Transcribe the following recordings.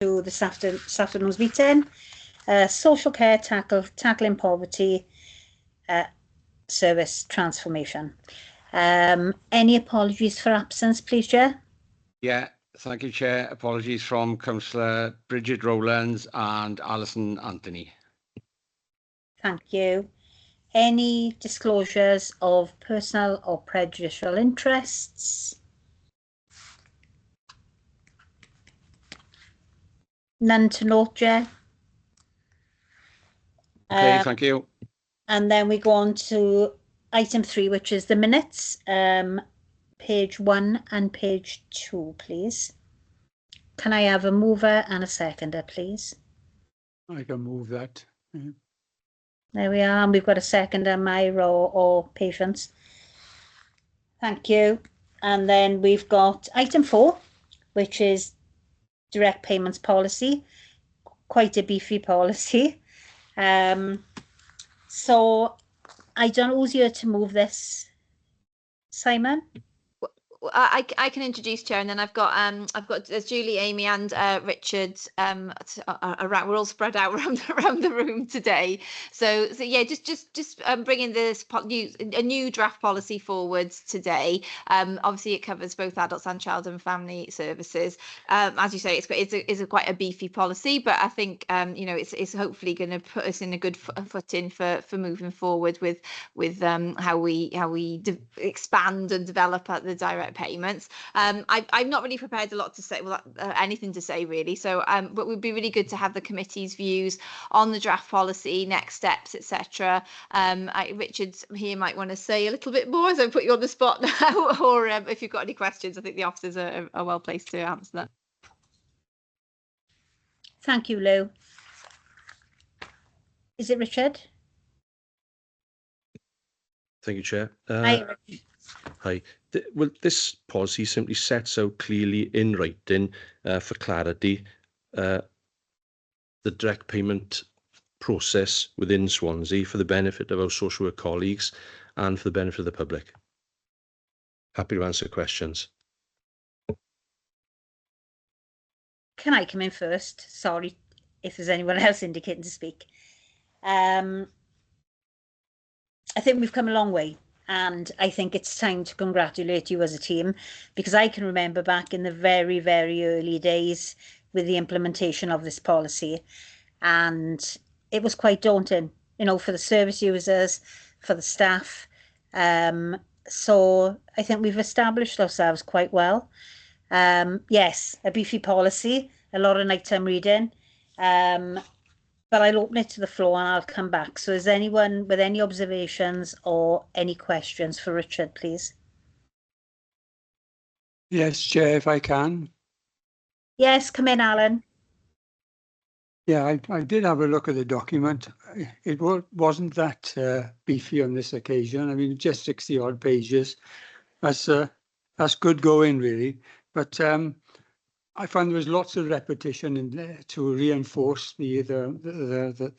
to this afternoon's meeting. Social care, tackling poverty, service transformation. Any apologies for absence, please, Chair? Yeah, thank you, Chair. Apologies from Councillor Bridget Rowlands and Alison Anthony. Thank you. Any disclosures of personal or prejudicial interests? None to note, Chair. Okay, thank you. And then we go on to item 3, which is the minutes, page 1 and page 2, please. Can I have a mover and a seconder, please? I can move that. There we are, and we've got a seconder, Myra or Patience. Thank you. And then we've got item 4, which is direct payments policy, quite a beefy policy. So I don't know who's here to move this. Simon? I can introduce, Chair, and then I've got Julie, Amy, and Richard. Around, we're all spread out around the room today. So yeah, just bringing this a new draft policy forwards today. Obviously, it covers both adults and child and family services. As you say, it's quite a beefy policy, but I think it's hopefully going to put us in a good footing for moving forward with how we expand and develop the direct payments. I'm not really prepared a lot to say, anything to say really. So, but it would be really good to have the committee's views on the draft policy, next steps, etc. Richard here might want to say a little bit more, as I put you on the spot now, or if you've got any questions, I think the officers are well placed to answer that. Thank you, Lou. Is it Richard? Thank you, Chair. Hi. Hi. Well, this policy simply sets out clearly in writing, for clarity, the direct payment process within Swansea for the benefit of our social work colleagues and for the benefit of the public. Happy to answer questions. Can I come in first? Sorry if there's anyone else indicating to speak. I think we've come a long way. And I think it's time to congratulate you as a team, because I can remember back in the very, very early days with the implementation of this policy, and it was quite daunting, for the service users, for the staff. So I think we've established ourselves quite well. Yes, a beefy policy, a lot of nighttime reading. But I'll open it to the floor and I'll come back. So is anyone with any observations or any questions for Richard, please? Yes, Chair, if I can. Yes, come in, Alan. Yeah, I did have a look at the document. It wasn't that beefy on this occasion. I mean, just 60 odd pages. That's good going, really. But I found there was lots of repetition in there to reinforce the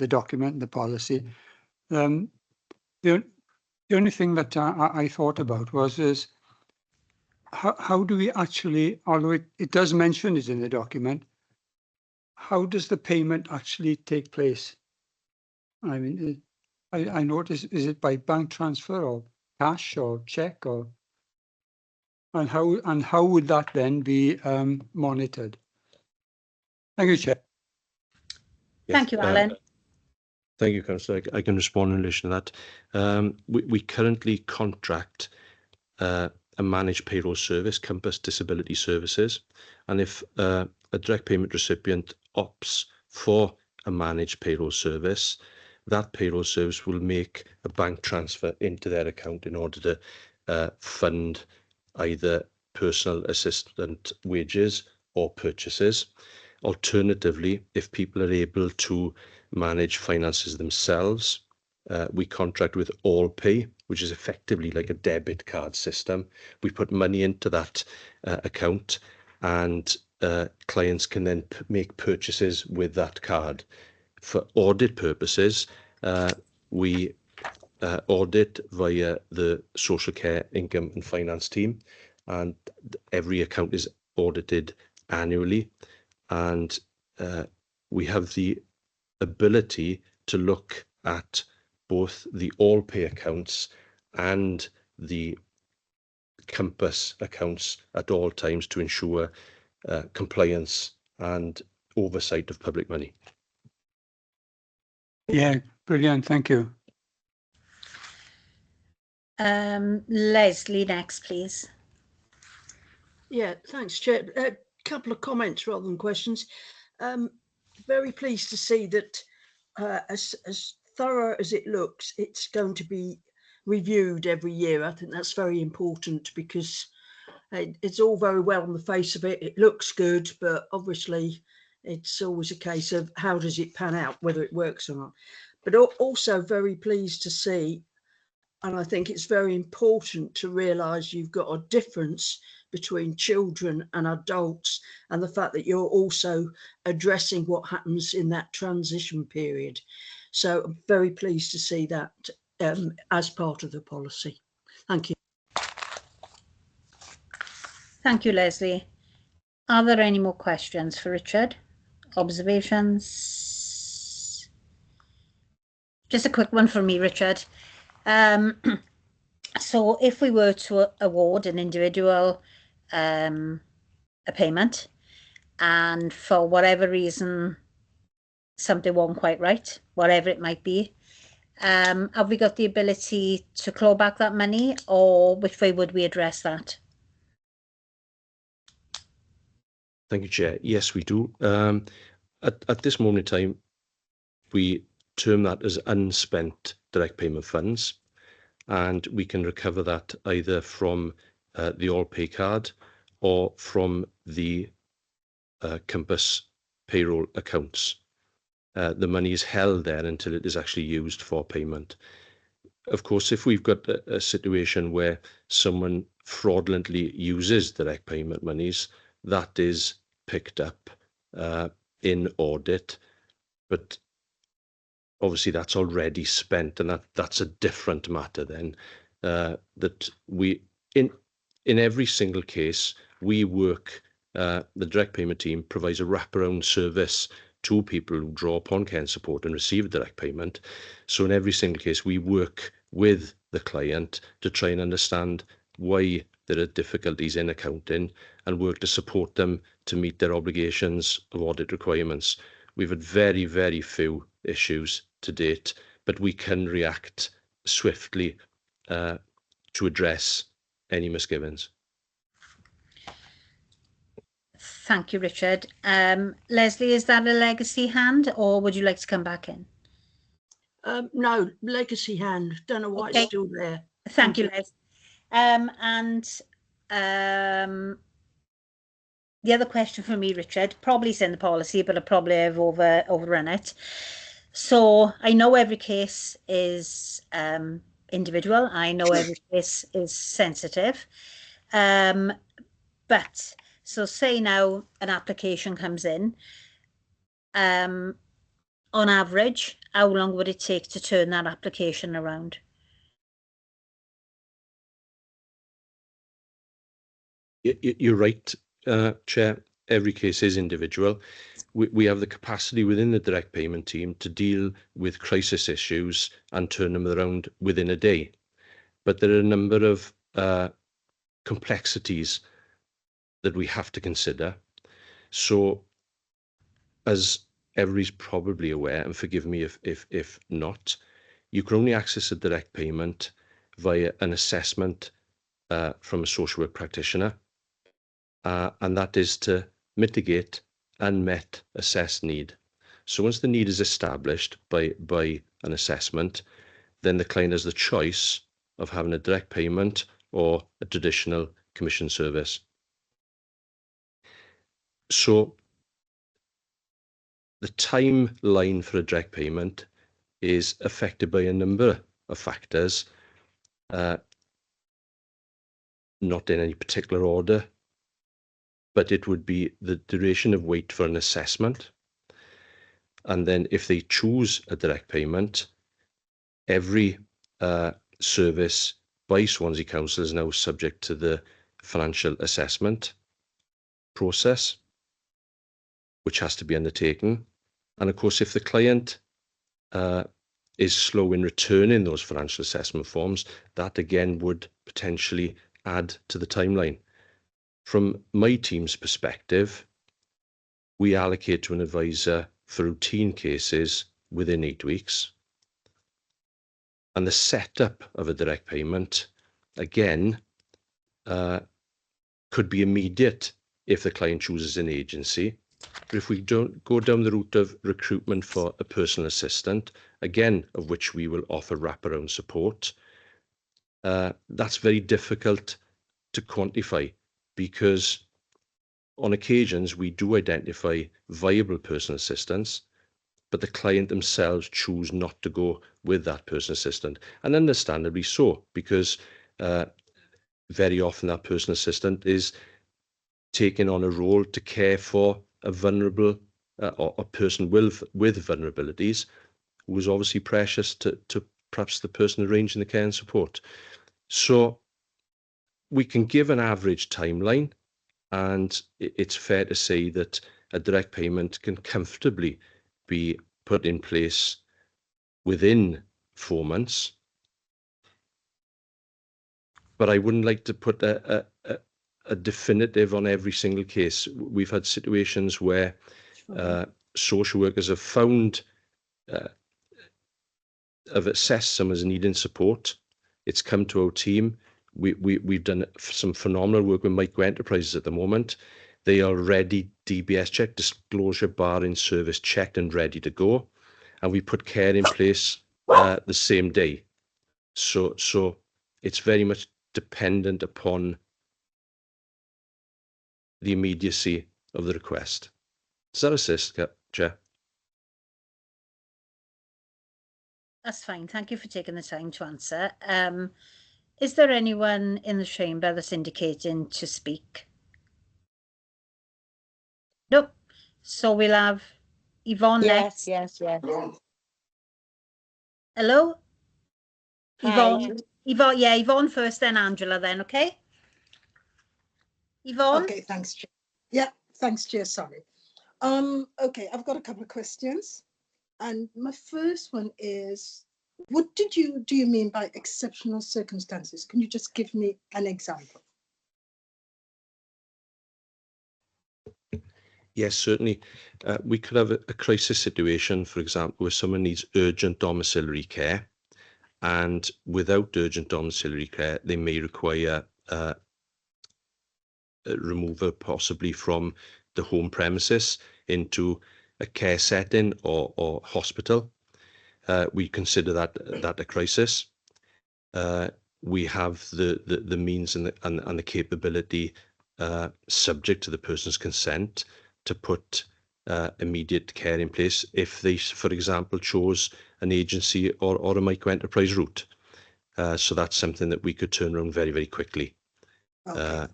document, the policy. The only thing that I thought about was how do we actually, although it does mention it in the document, how does the payment actually take place? I mean, I noticed, is it by bank transfer or cash or check, or? And how would that then be monitored? Thank you, Chair. Yes, Thank you, Alan. Thank you, Councillor. I can respond in relation to that. We currently contract a managed payroll service, Compass Disability Services, and if a direct payment recipient opts for a managed payroll service, that payroll service will make a bank transfer into their account in order to fund either personal assistant wages or purchases. Alternatively, if people are able to manage finances themselves, we contract with All Pay, which is effectively like a debit card system. We put money into that account, and clients can then make purchases with that card. For audit purposes, we audit via the social care, income and finance team, and every account is audited annually, and we have the ability to look at both the all pay accounts and the Compass accounts at all times to ensure compliance and oversight of public money. Yeah, brilliant. Thank you. Leslie, next, please. Yeah, thanks, Chair. A couple of comments rather than questions. Very pleased to see that as thorough as it looks, it's going to be reviewed every year. I think that's very important because it's all very well on the face of it. It looks good, but obviously it's always a case of how does it pan out, whether it works or not. But also very pleased to see, and I think it's very important to realise you've got a difference between children and adults, and the fact that you're also addressing what happens in that transition period. So I'm very pleased to see that as part of the policy. Thank you. Thank you, Leslie. Are there any more questions for Richard? Observations? Just a quick one from me, Richard. So if we were to award an individual a payment, and for whatever reason something wasn't quite right, whatever it might be, have we got the ability to claw back that money, or which way would we address that? Thank you, Chair. Yes, we do. At this moment in time, we term that as unspent direct payment funds, and we can recover that either from the all pay card or from the Compass payroll accounts. The money is held there until it is actually used for payment. Of course, if we've got a situation where someone fraudulently uses direct payment monies, that is picked up in audit, but obviously that's already spent, and that's a different matter then. That we in every single case we work. The direct payment team provides a wraparound service to people who draw upon care and support and receive direct payment. So in every single case, we work with the client to try and understand why there are difficulties in accounting and work to support them to meet their obligations of audit requirements. We've had very, very few issues to date, but we can react swiftly to address any misgivings. Thank you, Richard. Leslie, is that a legacy hand, or would you like to come back in? No, legacy hand. Don't know why it's still there. Thank you, Les. The other question for me, Richard, probably is in the policy, but I probably have overrun it. So I know every case is individual. I know every case is sensitive. But so say now an application comes in, on average, how long would it take to turn that application around? You're right, Chair. Every case is individual. We have the capacity within the direct payment team to deal with crisis issues and turn them around within a day. But there are a number of complexities that we have to consider. So, as everybody's probably aware, and forgive me if not, you can only access a direct payment via an assessment from a social work practitioner, and that is to mitigate unmet assessed need. So once the need is established by an assessment, then the client has the choice of having a direct payment or a traditional commission service. So the timeline for a direct payment is affected by a number of factors, not in any particular order, but it would be the duration of wait for an assessment. And then if they choose a direct payment, every service by Swansea Council is now subject to the financial assessment process, which has to be undertaken. And of course, if the client is slow in returning those financial assessment forms, that again would potentially add to the timeline. From my team's perspective, we allocate to an advisor for routine cases within 8 weeks. And the setup of a direct payment, again, could be immediate if the client chooses an agency. But if we don't go down the route of recruitment for a personal assistant, again, of which we will offer wraparound support, that's very difficult to quantify, because on occasions we do identify viable personal assistants, but the client themselves choose not to go with that personal assistant, and understandably so, because very often that personal assistant is taking on a role to care for a vulnerable or a person with vulnerabilities, who is obviously precious to perhaps the person arranging the care and support. So we can give an average timeline, and it's fair to say that a direct payment can comfortably be put in place within 4 months. But I wouldn't like to put a definitive on every single case. We've had situations where social workers have found, have assessed someone as needing support. It's come to our team. We've done some phenomenal work with micro enterprises at the moment. They are ready, DBS checked, disclosure bar in service checked and ready to go. And we put care in place the same day. So it's very much dependent upon the immediacy of the request. Does that assist, Chair? That's fine. Thank you for taking the time to answer. Is there anyone in the chamber that's indicating to speak? Nope. So we'll have Yvonne next. Yes. Hello? Hi. Yvonne, yeah, Yvonne first, then Angela then, okay? Yvonne? Okay, thanks, Chair. Yeah, thanks, Chair, sorry. Okay, I've got a couple of questions. And my first one is, what do you mean by exceptional circumstances? Can you just give me an example? Yes, certainly. We could have a crisis situation, for example, where someone needs urgent domiciliary care, and without urgent domiciliary care, they may require a removal possibly from the home premises into a care setting or hospital. We consider that a crisis. We have the means and the capability, subject to the person's consent, to put immediate care in place if they, for example, chose an agency or a micro enterprise route. So that's something that we could turn around very, very quickly. Okay.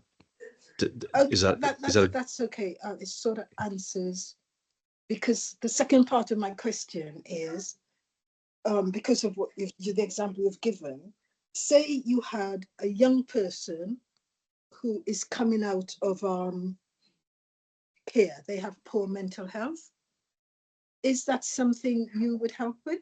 That's okay. It sort of answers, because the second part of my question is, because of the example you've given, say you had a young person who is coming out of care, they have poor mental health. Is that something you would help with?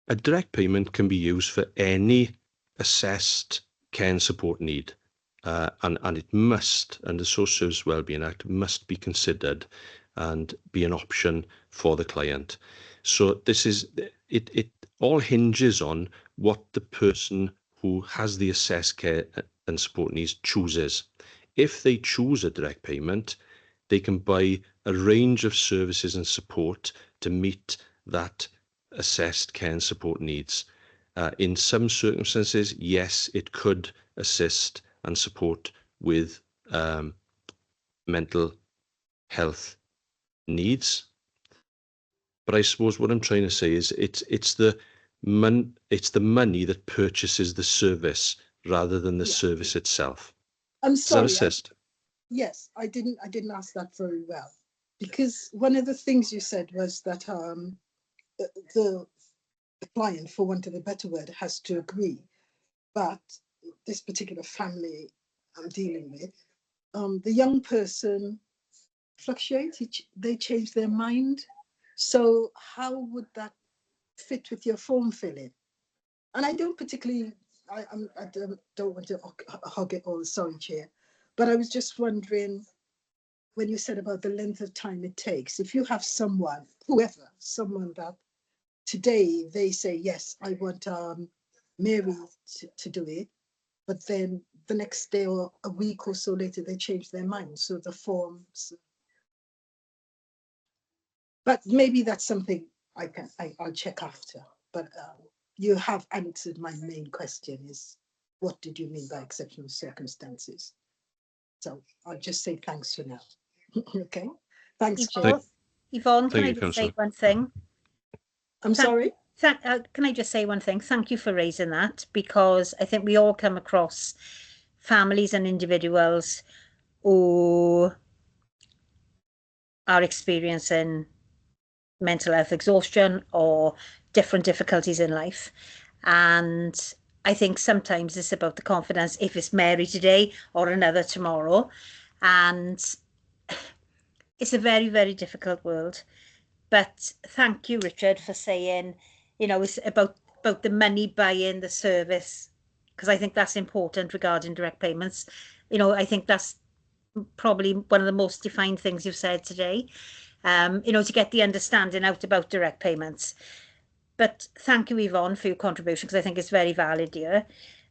A direct payment can be used for any assessed care and support need, and it must, under the Social Service Wellbeing Act, must be considered and be an option for the client. So this is, it all hinges on what the person who has the assessed care and support needs chooses. If they choose a direct payment, they can buy a range of services and support to meet that assessed care and support needs. In some circumstances, yes, it could assist and support with mental health needs. But I suppose what I'm trying to say is it's the money that purchases the service rather than the service itself. I'm sorry. Does that assist? Yes, I didn't ask that very well, because one of the things you said was that the client, for want of a better word, has to agree. But this particular family I'm dealing with, the young person fluctuates, they change their mind. So how would that fit with your form filling? And I don't particularly, I don't want to hog it all, sorry, Chair, but I was just wondering, when you said about the length of time it takes, if you have someone, whoever, someone that today they say, yes, I want Mary to do it, but then the next day or a week or so later, they change their mind. So the forms, but maybe that's something I'll check after. But you have answered my main question, is what did you mean by exceptional circumstances? So I'll just say thanks for now. Okay, thanks, Chair. Yvonne, can Thank I you, just say Councillor. one thing? I'm sorry? Can I just say one thing? Thank you for raising that, because I think we all come across families and individuals who are experiencing mental health exhaustion or different difficulties in life. And I think sometimes it's about the confidence, if it's Mary today or another tomorrow. And it's a very, very difficult world. But thank you, Richard, for saying, it's about the money buying the service, because I think that's important regarding direct payments. I think that's probably one of the most defined things you've said today, to get the understanding out about direct payments. But thank you, Yvonne, for your contribution, because I think it's very valid here.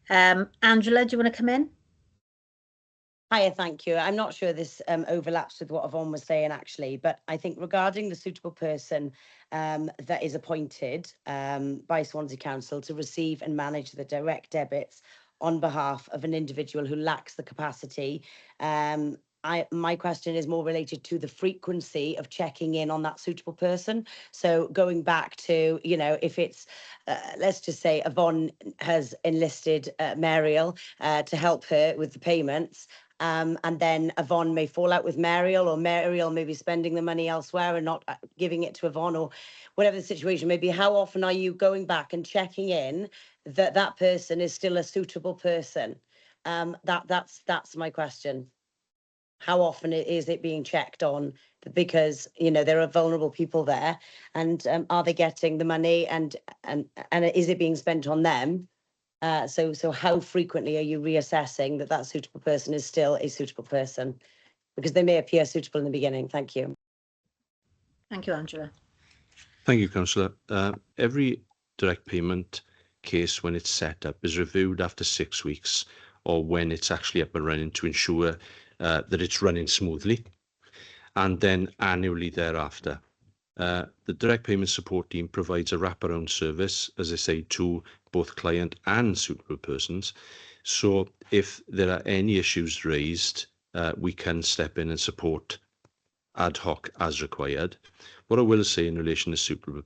Angela, do you want to come in? Hiya, thank you. I'm not sure this overlaps with what Yvonne was saying, actually, but I think regarding the suitable person that is appointed by Swansea Council to receive and manage the direct debits on behalf of an individual who lacks the capacity, my question is more related to the frequency of checking in on that suitable person. So going back to, if it's, let's just say Yvonne has enlisted Mariel to help her with the payments, and then Yvonne may fall out with Mariel, or Mariel may be spending the money elsewhere and not giving it to Yvonne, or whatever the situation may be. How often are you going back and checking in that that person is still a suitable person? That's my question. How often is it being checked on? Because there are vulnerable people there, and are they getting the money, and is it being spent on them? So how frequently are you reassessing that suitable person is still a suitable person? Because they may appear suitable in the beginning. Thank you. Thank you, Angela. Thank you, Councillor. Every direct payment case, when it's set up, is reviewed after 6 weeks, or when it's actually up and running, to ensure that it's running smoothly, and then annually thereafter. The direct payment support team provides a wraparound service, as I say, to both client and suitable persons. So if there are any issues raised, we can step in and support ad hoc as required. What I will say in relation to suitable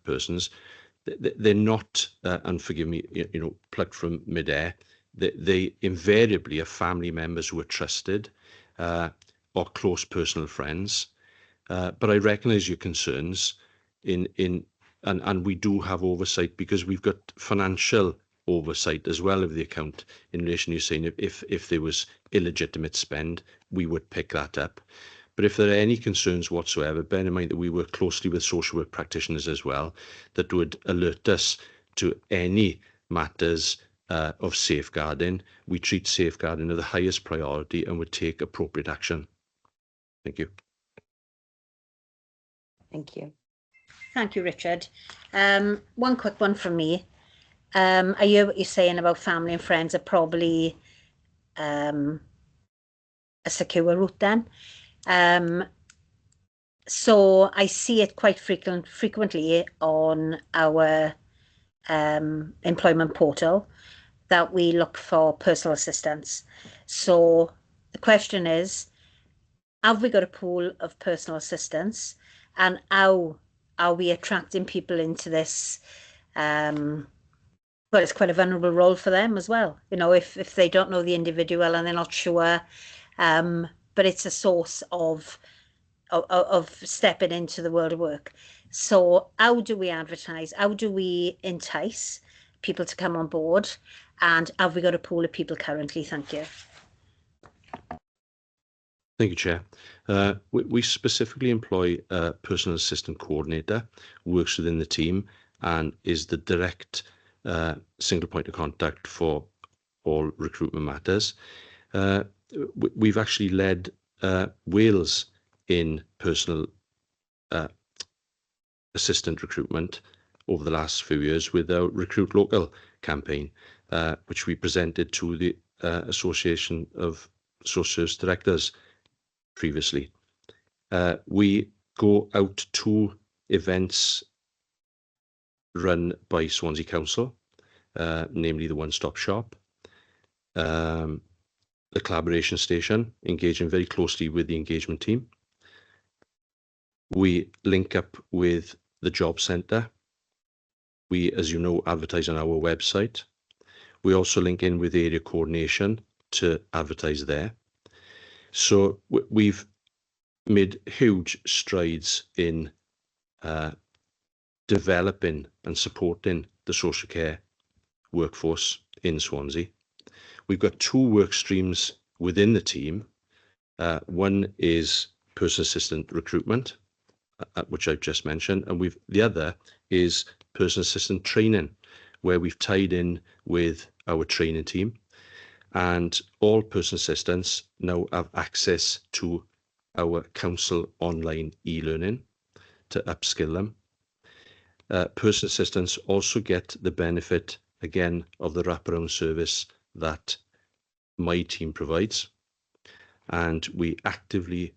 persons, they're not, and forgive me, plucked from midair. They invariably are family members who are trusted, or close personal friends. But I recognise your concerns and we do have oversight, because we've got financial oversight as well of the account in relation to you saying if there was illegitimate spend, we would pick that up. But if there are any concerns whatsoever, bear in mind that we work closely with social work practitioners as well, that would alert us to any matters of safeguarding. We treat safeguarding as the highest priority and would take appropriate action. Thank you. Thank you. Thank you, Richard. One quick one from me. I hear what you're saying about family and friends are probably a secure route then. So I see it quite frequently on our employment portal that we look for personal assistance. So the question is, have we got a pool of personal assistance, and how are we attracting people into this? Well, it's quite a vulnerable role for them as well. If they don't know the individual and they're not sure, but it's a source of stepping into the world of work. So how do we advertise? How do we entice people to come on board? And have we got a pool of people currently? Thank you. Thank you, Chair. We specifically employ a personal assistant coordinator who works within the team and is the direct single point of contact for all recruitment matters. We've actually led Wales in personal assistant recruitment over the last few years with our Recruit Local campaign, which we presented to the Association of Social Service Directors previously. We go out to events run by Swansea Council, namely the One Stop Shop, the collaboration station, engaging very closely with the engagement team. We link up with the job centre. We, as you know, advertise on our website. We also link in with area coordination to advertise there. So we've made huge strides in developing and supporting the social care workforce in Swansea. We've got 2 work streams within the team. One is personal assistant recruitment, which I've just mentioned, and the other is personal assistant training, where we've tied in with our training team, and all personal assistants now have access to our council online e-learning to upskill them. Personal assistants also get the benefit, again, of the wraparound service that my team provides, and we actively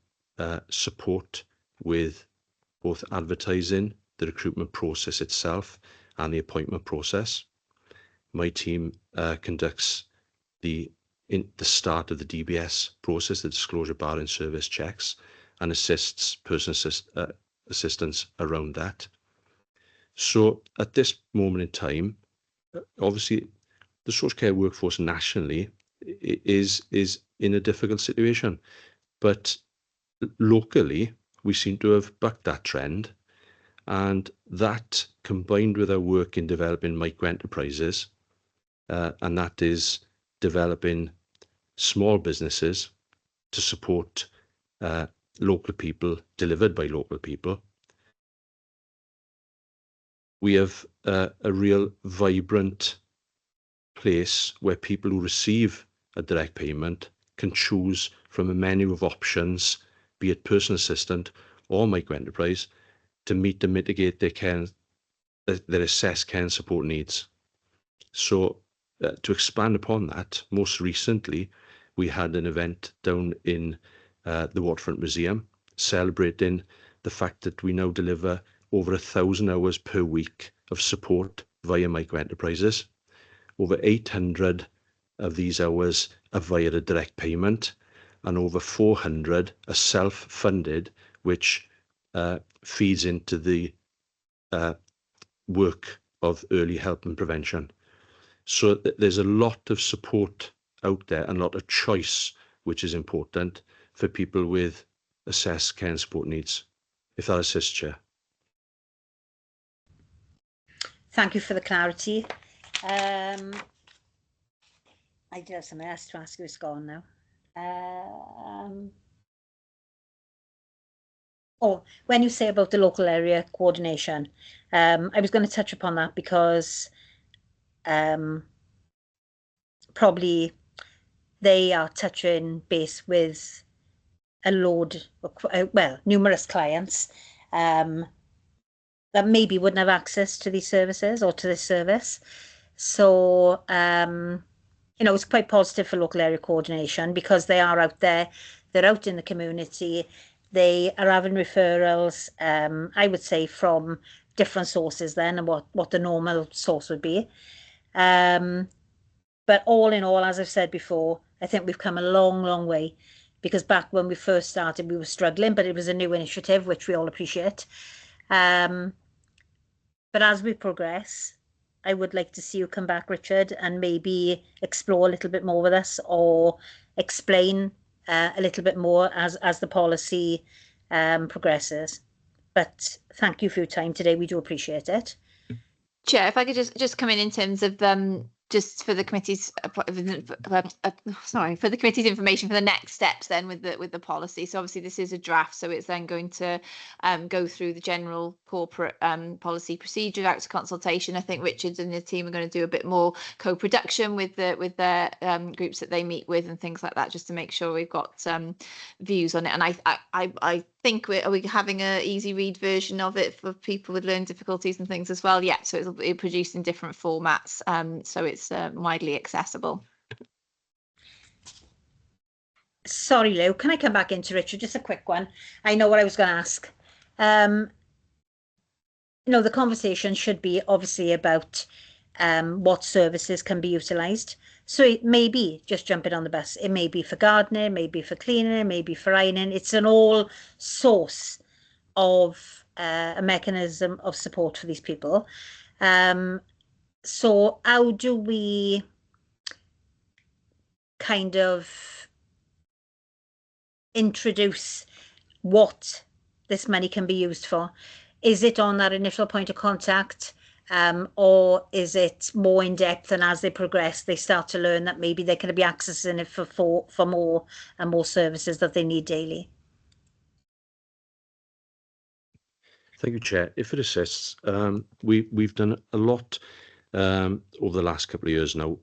support with both advertising, the recruitment process itself, and the appointment process. My team conducts the start of the DBS process, the disclosure bar and service checks, and assists personal assistants around that. So at this moment in time, obviously the social care workforce nationally is in a difficult situation, but locally we seem to have bucked that trend, and that, combined with our work in developing micro enterprises, and that is developing small businesses to support local people, delivered by local people. We have a real vibrant place where people who receive a direct payment can choose from a menu of options, be it personal assistant or micro enterprise, to meet and mitigate their assessed care and support needs. So to expand upon that, most recently we had an event down in the Waterfront Museum celebrating the fact that we now deliver over 1,000 hours per week of support via micro enterprises. Over 800 of these hours are via a direct payment, and over 400 are self-funded, which feeds into the work of early help and prevention. So there's a lot of support out there and a lot of choice, which is important for people with assessed care and support needs. If that assists, Chair. Thank you for the clarity. I did have something else to ask you, it's gone now. When you say about the local area coordination, I was going to touch upon that because probably they are touching base with a load, numerous clients that maybe wouldn't have access to these services or to this service. So, it's quite positive for local area coordination because they are out there, they're out in the community, they are having referrals, I would say, from different sources then, and what the normal source would be. But all in all, as I've said before, I think we've come a long, long way, because back when we first started, we were struggling, but it was a new initiative, which we all appreciate. But as we progress, I would like to see you come back, Richard, and maybe explore a little bit more with us, or explain a little bit more as the policy progresses. But thank you for your time today. We do appreciate it. Chair, if I could just come in terms of just for the committee's sorry, for the committee's information for the next steps then with the policy. So obviously this is a draft, so it's then going to go through the general corporate policy procedure out to consultation. I think Richard and the team are going to do a bit more co-production with their groups that they meet with and things like that, just to make sure we've got views on it. And I think are we having a easy read version of it for people with learning difficulties and things as well? Yeah, so it'll be produced in different formats, so it's widely accessible. Sorry, Lou, can I come back into Richard? Just a quick one. I know what I was going to ask. The conversation should be obviously about what services can be utilised. So it may be just jumping on the bus. It may be for gardening, maybe for cleaning, maybe for ironing. It's an all source of a mechanism of support for these people. So how do we kind of introduce what this money can be used for? Is it on that initial point of contact? Or is it more in depth, and as they progress they start to learn that maybe they can be accessing it for more and more services that they need daily? Thank you, Chair. If it assists, we've done a lot over the last couple of years now,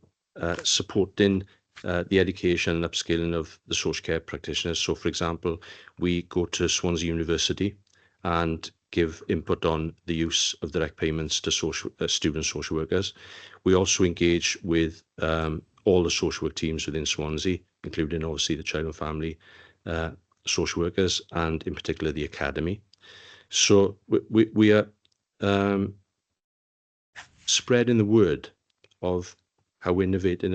supporting the education and upskilling of the social care practitioners. So, for example, we go to Swansea University and give input on the use of direct payments to student social workers. We also engage with all the social work teams within Swansea, including obviously the child and family social workers, and in particular the academy. So we are spreading the word of how innovative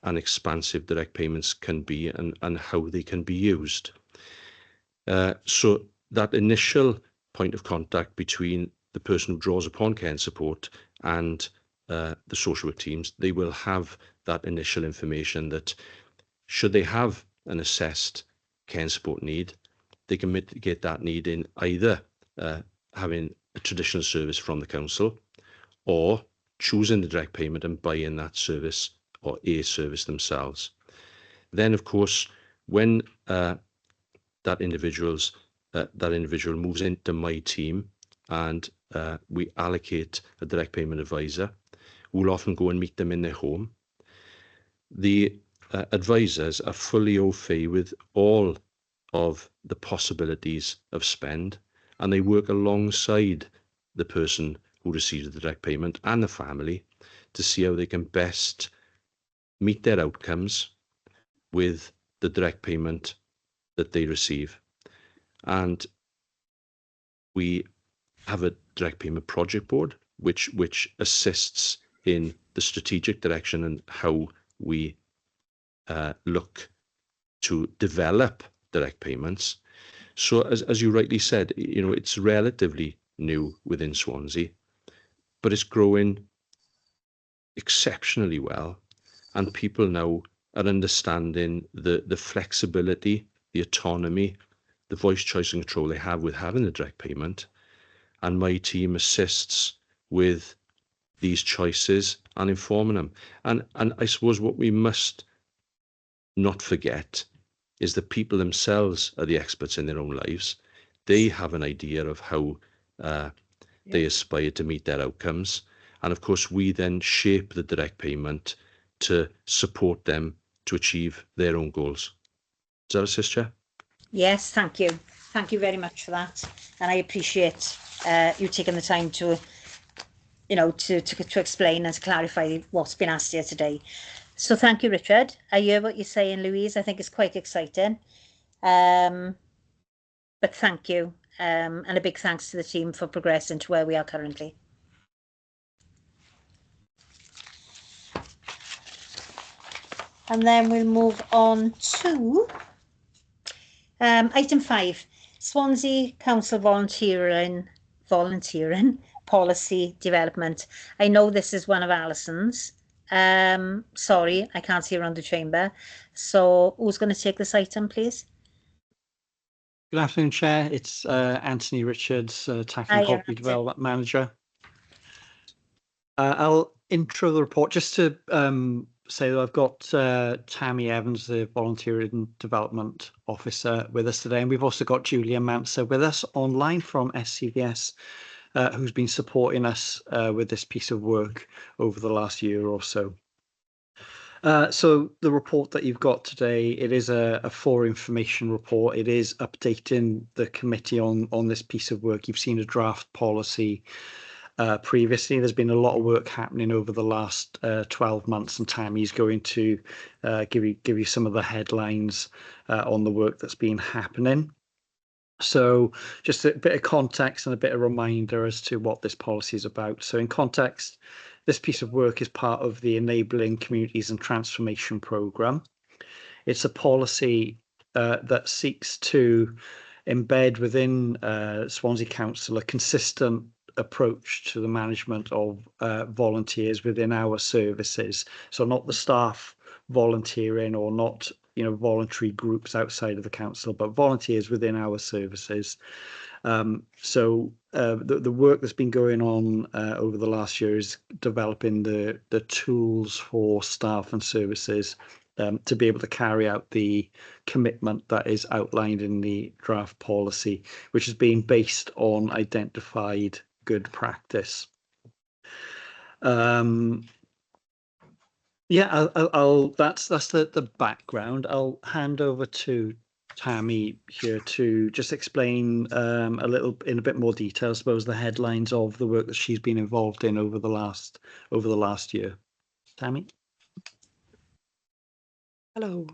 and expansive direct payments can be, and how they can be used. So that initial point of contact between the person who draws upon care and support and the social work teams, they will have that initial information that should they have an assessed care and support need, they can mitigate that need in either having a traditional service from the council, or choosing the direct payment and buying that service or a service themselves. Then, of course, when that individual moves into my team and we allocate a direct payment advisor, we'll often go and meet them in their home. The advisors are fully au fait with all of the possibilities of spend, and they work alongside the person who receives the direct payment and the family to see how they can best meet their outcomes with the direct payment that they receive. And we have a direct payment project board which assists in the strategic direction and how we look to develop direct payments. So as you rightly said, it's relatively new within Swansea, but it's growing exceptionally well, and people now are understanding the flexibility, the autonomy, the voice, choice and control they have with having a direct payment. And my team assists with these choices and informing them. And I suppose what we must not forget is that people themselves are the experts in their own lives. They have an idea of how they aspire to meet their outcomes. And of course, we then shape the direct payment to support them to achieve their own goals. Does that assist, Chair? Yes, thank you. Thank you very much for that. And I appreciate you taking the time to, to explain and to clarify what's been asked here today. So thank you, Richard. I hear what you're saying, Louise. I think it's quite exciting. But thank you. And a big thanks to the team for progressing to where we are currently. And then we'll move on to item 5, Swansea Council volunteering policy development. I know this is one of Alison's. Sorry, I can't see around the chamber. So who's going to take this item, please? Good afternoon, Chair. It's Anthony Richards, Tackling Property Development Manager. I'll intro the report, just to say that I've got Tammy Evans, the Volunteer and Development Officer, with us today, and we've also got Julia Manser with us online from SCVS, who's been supporting us with this piece of work over the last year or so. So the report that you've got today, it is a for information report. It is updating the committee on this piece of work. You've seen a draft policy previously. There's been a lot of work happening over the last 12 months, and Tammy's going to give you some of the headlines on the work that's been happening. So just a bit of context and a bit of reminder as to what this policy is about. So in context, this piece of work is part of the Enabling Communities and Transformation Programme. It's a policy that seeks to embed within Swansea Council a consistent approach to the management of volunteers within our services. So not the staff volunteering, or not voluntary groups outside of the council, but volunteers within our services. So the work that's been going on over the last year is developing the tools for staff and services to be able to carry out the commitment that is outlined in the draft policy, which has been based on identified good practice. Yeah, that's the background. I'll hand over to Tammy here to just explain in a bit more detail, I suppose, the headlines of the work that she's been involved in over the last year. Tammy. Hello.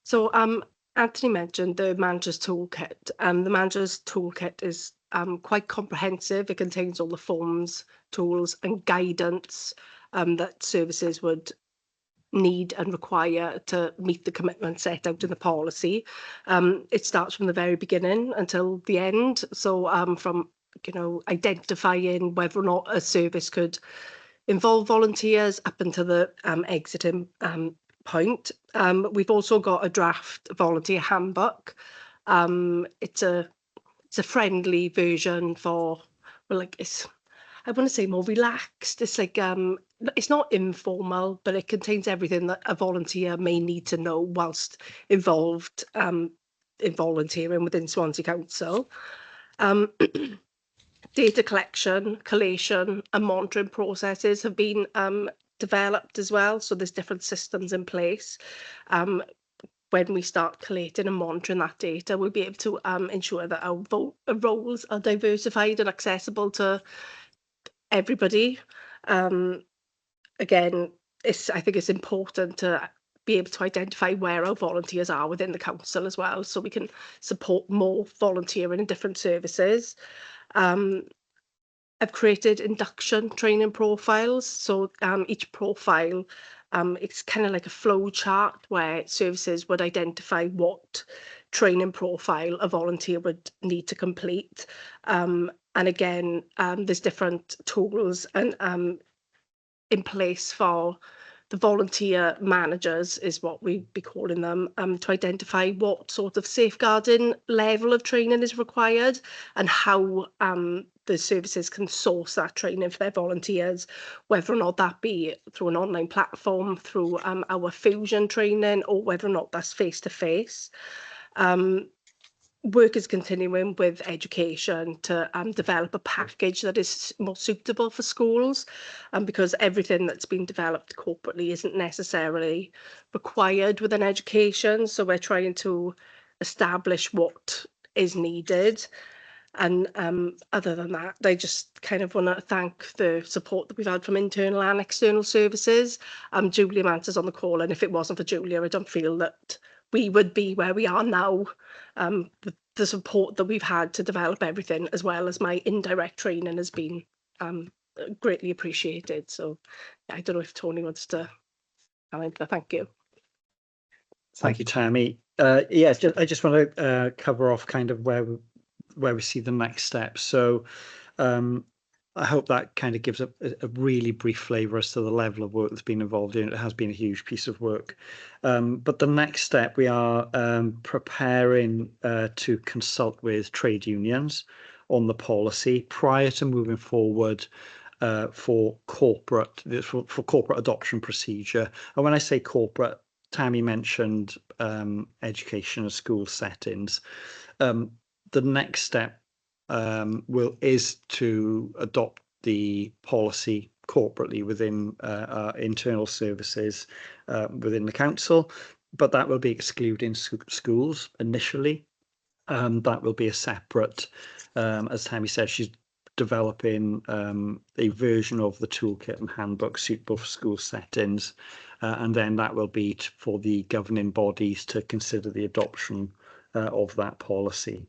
So Anthony mentioned the manager's toolkit. The manager's toolkit is quite comprehensive. It contains all the forms, tools and guidance that services would need and require to meet the commitments set out in the policy. It starts from the very beginning until the end. So from identifying whether or not a service could involve volunteers up until the exiting point. We've also got a draft volunteer handbook. It's a friendly version for, well, I want to say more relaxed. It's like it's not informal, but it contains everything that a volunteer may need to know whilst involved in volunteering within Swansea Council. Data collection, collation and monitoring processes have been developed as well. So there's different systems in place. When we start collating and monitoring that data, we'll be able to ensure that our roles are diversified and accessible to everybody. Again, I think it's important to be able to identify where our volunteers are within the council as well, so we can support more volunteering in different services. I've created induction training profiles. So each profile, it's kind of like a flow chart where services would identify what training profile a volunteer would need to complete. And again, there's different tools and in place for the volunteer managers, is what we'd be calling them, to identify what sort of safeguarding level of training is required and how the services can source that training for their volunteers, whether or not that be through an online platform, through our fusion training, or whether or not that's face-to-face. Work is continuing with education to develop a package that is more suitable for schools, because everything that's been developed corporately isn't necessarily required within education. So we're trying to establish what is needed. And other than that, I just kind of want to thank the support that we've had from internal and external services. Julia Manser's on the call, and if it wasn't for Julia, I don't feel that we would be where we are now. The support that we've had to develop everything, as well as my indirect training, has been greatly appreciated. So I don't know if Tony wants to comment, but thank you. Thank you, Tammy. Yes, I just want to cover off kind of where we see the next steps. So I hope that kind of gives a really brief flavour as to the level of work that's been involved in it. It has been a huge piece of work. But the next step, we are preparing to consult with trade unions on the policy prior to moving forward for corporate adoption procedure. And when I say corporate, Tammy mentioned education and school settings. The next step is to adopt the policy corporately within our internal services within the council, but that will be excluding schools initially. That will be a separate, as Tammy said, she's developing a version of the toolkit and handbook suitable for school settings, and then that will be for the governing bodies to consider the adoption of that policy.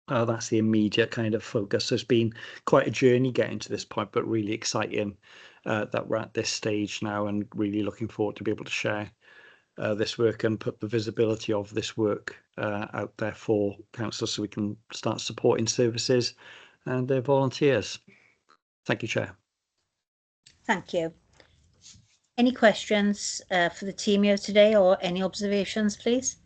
That's the immediate kind of focus. So it's been quite a journey getting to this point, but really exciting that we're at this stage now, and really looking forward to be able to share this work and put the visibility of this work out there for council, so we can start supporting services and their volunteers. Thank you, Chair. Thank you. Any questions for the team here today, or any observations, please?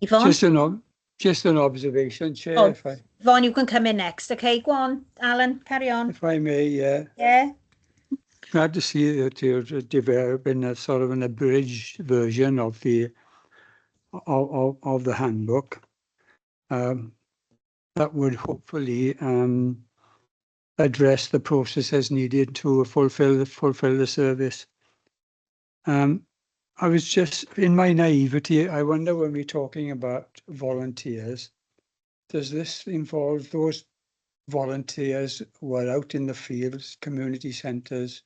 Yvonne? Just an observation, Chair. Oh, Yvonne, you can come in next. Okay, go on, Alan, carry on. If I may, Yeah. Glad to see that you're developing a sort of an abridged version of the handbook. That would hopefully address the processes needed to fulfill the service. I was just, in my naivety, I wonder, when we're talking about volunteers, does this involve those volunteers who are out in the fields, community centres,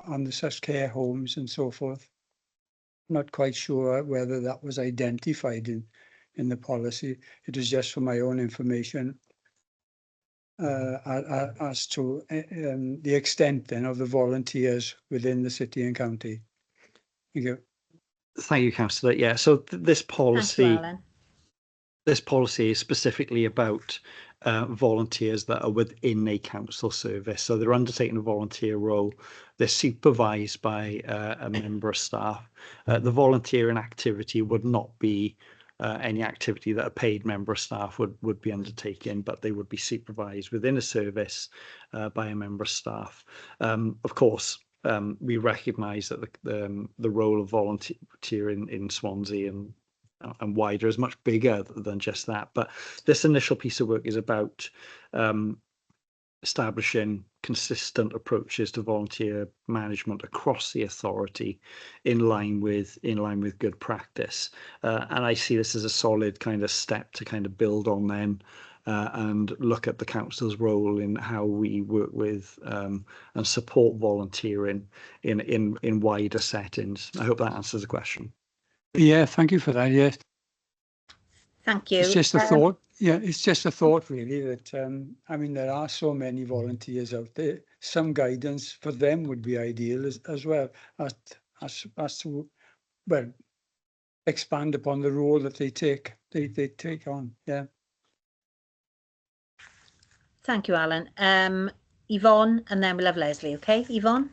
on the such care homes and so forth? Not quite sure whether that was identified in the policy. It is just for my own information as to the extent then of the volunteers within the city and county. Thank you. Thank you, Councillor. Yeah, so this policy, Thank you, Alan. this policy is specifically about volunteers that are within a council service. So they're undertaking a volunteer role. They're supervised by a member of staff. The volunteering activity would not be any activity that a paid member of staff would be undertaking, but they would be supervised within a service by a member of staff. Of course, we recognise that the role of volunteering in Swansea and wider is much bigger than just that. But this initial piece of work is about establishing consistent approaches to volunteer management across the authority in line with good practice. And I see this as a solid kind of step to kind of build on then and look at the council's role in how we work with and support volunteering in wider settings. I hope that answers the question. Yeah, thank you for that. Yes. Thank you. It's just a thought. Yeah, it's just a thought, really, that I mean, there are so many volunteers out there. Some guidance for them would be ideal as well as to, well, expand upon the role that they take on. Yeah. Thank you, Alan. Yvonne, and then we'll have Leslie. Okay, Yvonne.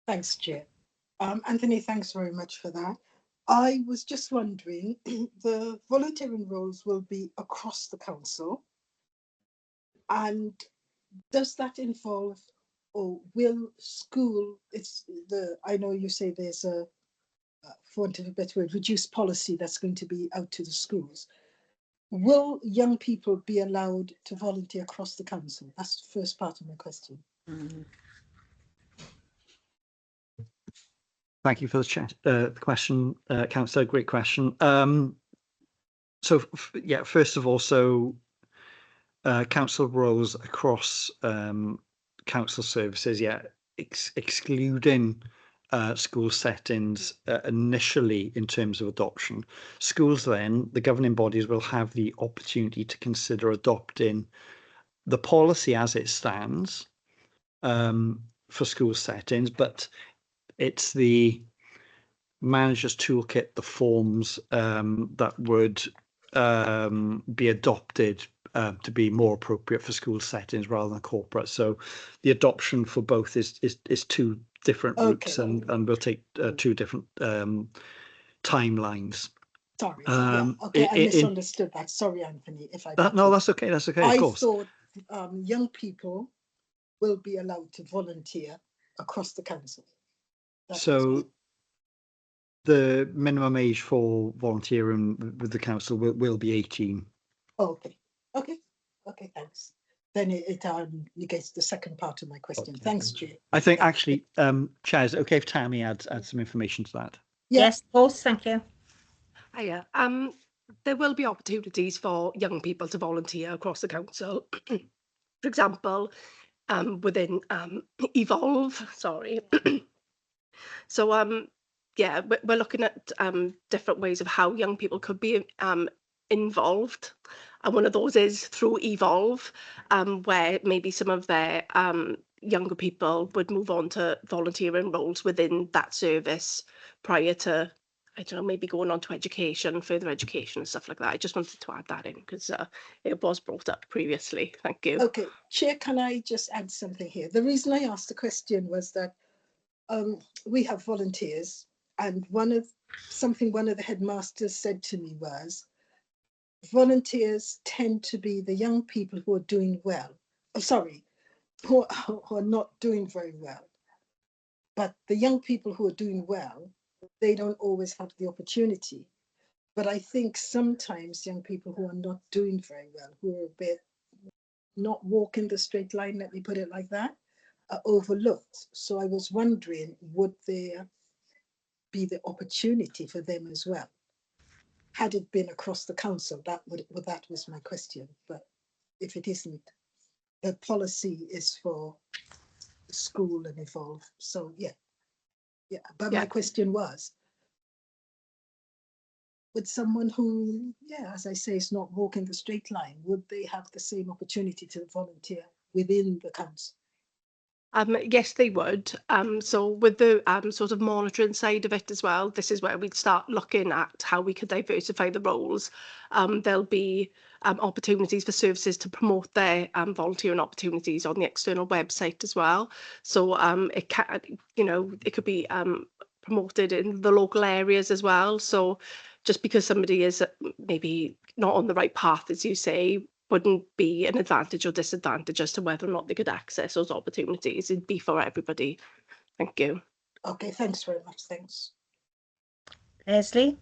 Thanks, Chair. Anthony, thanks very much for that. I was just wondering, the volunteering roles will be across the council, and does that involve, or will school, I know you say there's a, for want of a better word, reduced policy that's going to be out to the schools. Will young people be allowed to volunteer across the council? That's the first part of my question. Mm-hmm. Thank you for the question, Councillor. Great question. So, yeah, first of all, so council roles across council services, yeah, excluding school settings initially in terms of adoption. Schools then, the governing bodies will have the opportunity to consider adopting the policy as it stands for school settings, but it's the manager's toolkit, the forms that would be adopted to be more appropriate for school settings rather than corporate. So the adoption for both is two different routes, and we'll take two different timelines. Sorry, yeah. Okay, I misunderstood that. Sorry, Anthony, if I... No, that's okay, that's okay, of course. I thought young people will be allowed to volunteer across the council? So the minimum age for volunteering with the council will be 18. Oh, okay, thanks. Then it negates the second part of my question. Okay. Thanks, Chair. I think actually, Chair, is it okay if Tammy adds some information to that? Yeah. Yes, of course, thank you. Hiya. There will be opportunities for young people to volunteer across the council. For example, within Evolve, sorry. So yeah, we're looking at different ways of how young people could be involved, and one of those is through Evolve, where maybe some of their younger people would move on to volunteering roles within that service prior to, I don't know, maybe going on to education, further education and stuff like that. I just wanted to add that in because it was brought up previously. Thank you. Okay, Chair, can I just add something here? The reason I asked the question was that we have volunteers, and one of the headmasters said to me was, volunteers tend to be the young people who are doing well. Oh, sorry, who are not doing very well. But the young people who are doing well, they don't always have the opportunity. But I think sometimes young people who are not doing very well, who are a bit not walking the straight line, let me put it like that, are overlooked. So I was wondering, would there be the opportunity for them as well? Had it been across the council, that was my question. But if it isn't, the policy is for the school and Evolve. So yeah. But my question was, would someone who, as I say, is not walking the straight line, would they have the same opportunity to volunteer within the council? Yes, they would. So with the sort of monitoring side of it as well, this is where we'd start looking at how we could diversify the roles. There'll be opportunities for services to promote their volunteering opportunities on the external website as well. So it can, it could be promoted in the local areas as well. So just because somebody is maybe not on the right path, as you say, wouldn't be an advantage or disadvantage as to whether or not they could access those opportunities. It'd be for everybody. Thank you. Okay, thanks very much. Thanks. Leslie?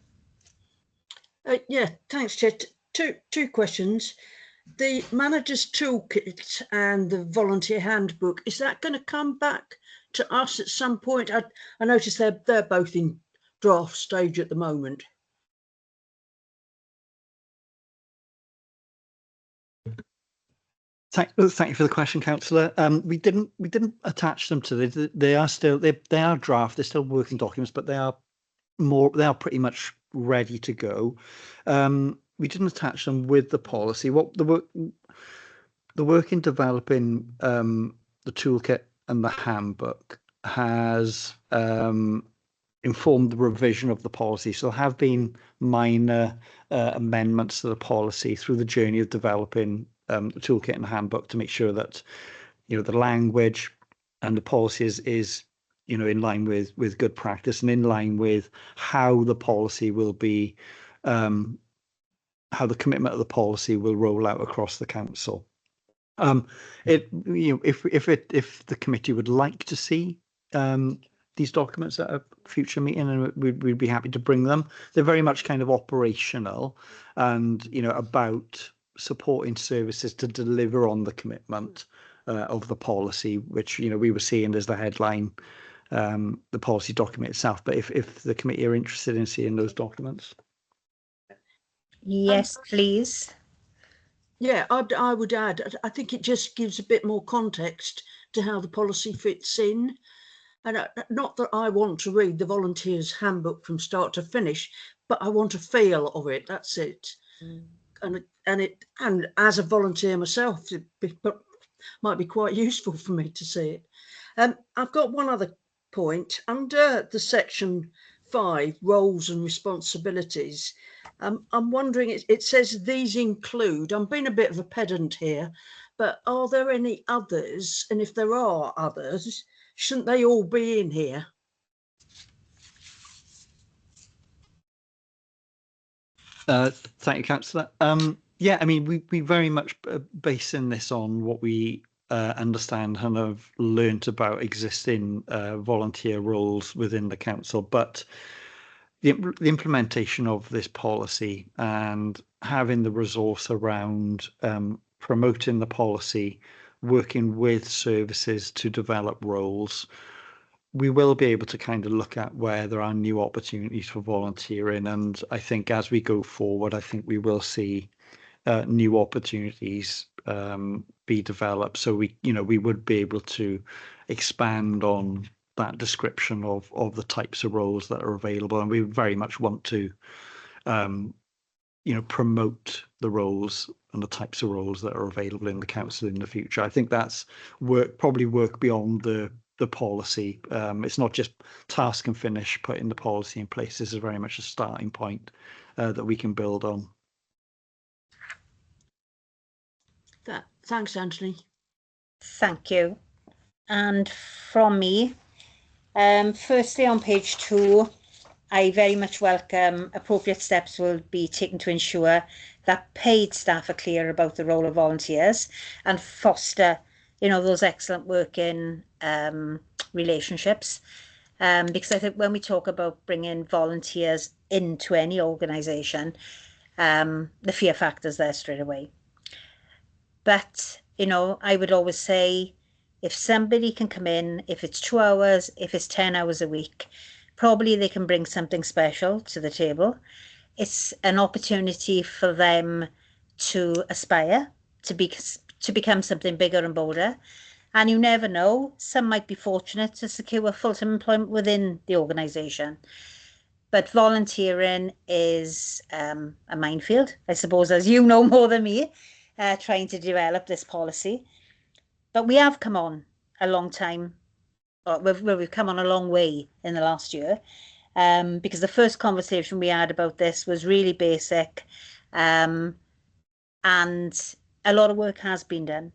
Yeah, thanks, Chair. Two questions. The manager's toolkit and the volunteer handbook, is that going to come back to us at some point? I noticed they're both in draft stage at the moment. Thank you for the question, Councillor. We didn't attach them to the. They are draft. They're still working documents, but they are pretty much ready to go. We didn't attach them with the policy. What the work in developing the toolkit and the handbook has informed the revision of the policy. So there have been minor amendments to the policy through the journey of developing the toolkit and the handbook to make sure that the language and the policy is in line with good practice and in line with how the policy will be, how the commitment of the policy will roll out across the council. If the committee would like to see these documents at a future meeting, and we'd be happy to bring them. They're very much kind of operational and about supporting services to deliver on the commitment of the policy, which we were seeing as the headline, the policy document itself. But if the committee are interested in seeing those documents, yes, please. Yeah, I would add, I think it just gives a bit more context to how the policy fits in. And not that I want to read the volunteers handbook from start to finish, but I want a feel of it. That's it. And as a volunteer myself, it might be quite useful for me to see it. I've got one other point under the section 5 roles and responsibilities. I'm wondering, it says these include, I'm being a bit of a pedant here, but are there any others? And if there are others, shouldn't they all be in here? Thank you, Councillor. Yeah, I mean, we very much basing this on what we understand and have learnt about existing volunteer roles within the council, but the implementation of this policy and having the resource around promoting the policy, working with services to develop roles, we will be able to kind of look at where there are new opportunities for volunteering. And I think as we go forward, I think we will see new opportunities be developed. So we would be able to expand on that description of the types of roles that are available, and we very much want to promote the roles and the types of roles that are available in the council in the future. I think that's probably work beyond the policy. It's not just task and finish, putting the policy in place. This is very much a starting point that we can build on. Thanks, Anthony. Thank you. And from me, firstly on page 2, I very much welcome appropriate steps will be taken to ensure that paid staff are clear about the role of volunteers and foster, those excellent working relationships. Because I think when we talk about bringing volunteers into any organisation, the fear factor's there straight away. But, I would always say, if somebody can come in, if it's 2 hours, if it's 10 hours a week, probably they can bring something special to the table. It's an opportunity for them to aspire, to become something bigger and bolder. And you never know, some might be fortunate to secure full-time employment within the organisation. But volunteering is a minefield, I suppose, as you know more than me, trying to develop this policy. But we have come on a long time, we've come on a long way in the last year, because the first conversation we had about this was really basic, and a lot of work has been done.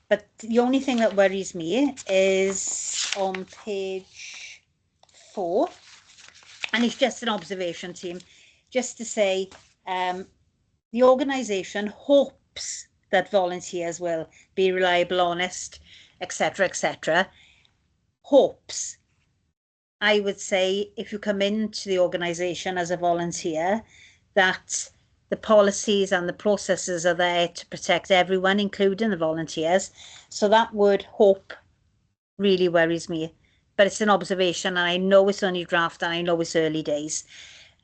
But the only thing that worries me is on page 4, and it's just an observation, team, just to say the organisation hopes that volunteers will be reliable, honest, etc., etc. Hopes. I would say if you come into the organisation as a volunteer, that the policies and the processes are there to protect everyone, including the volunteers. So that word hope really worries me. But it's an observation, and I know it's only draft, and I know it's early days.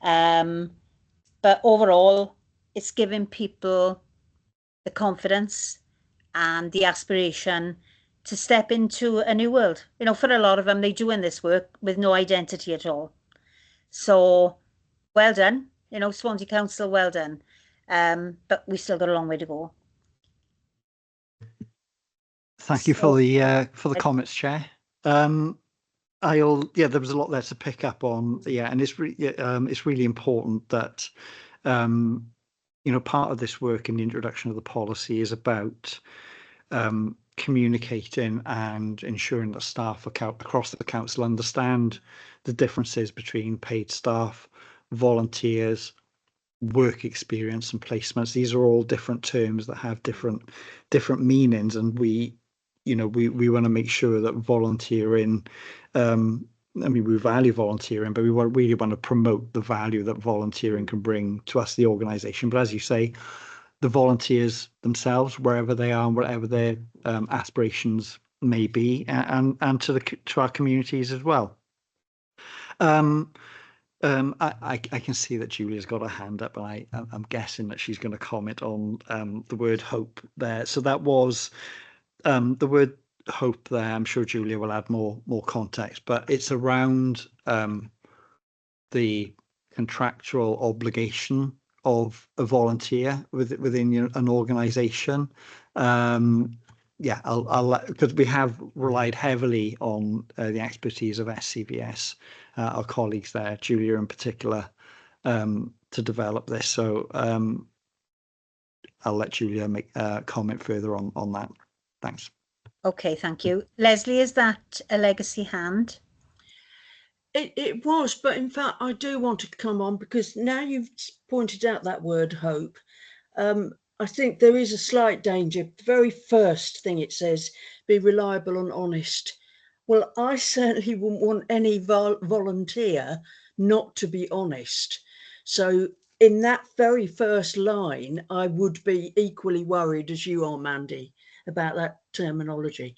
But overall, it's giving people the confidence and the aspiration to step into a new world. For a lot of them, they're doing this work with no identity at all. So, well done, Swansea Council, well done. But we still got a long way to go. Thank you for the comments, Chair. There was a lot there to pick up on. And it's really important that part of this work in the introduction of the policy is about communicating and ensuring that staff across the council understand the differences between paid staff, volunteers, work experience and placements. These are all different terms that have different meanings, and we want to make sure that volunteering, we value volunteering, but we really want to promote the value that volunteering can bring to us, the organisation. But as you say, the volunteers themselves, wherever they are and whatever their aspirations may be, and to our communities as well. I can see that Julia's got her hand up, and I'm guessing that she's going to comment on the word hope there. So that was the word hope there. I'm sure Julia will add more context, but it's around the contractual obligation of a volunteer within an organisation. Because we have relied heavily on the expertise of SCVS, our colleagues there, Julia in particular, to develop this. So I'll let Julia make a comment further on that. Thanks. Okay, thank you. Leslie, is that a legacy hand? It was, but in fact, I do want to come on because now you've pointed out that word hope. I think there is a slight danger. The very first thing it says, be reliable and honest. Well, I certainly wouldn't want any volunteer not to be honest. So in that very first line, I would be equally worried as you are, Mandy, about that terminology.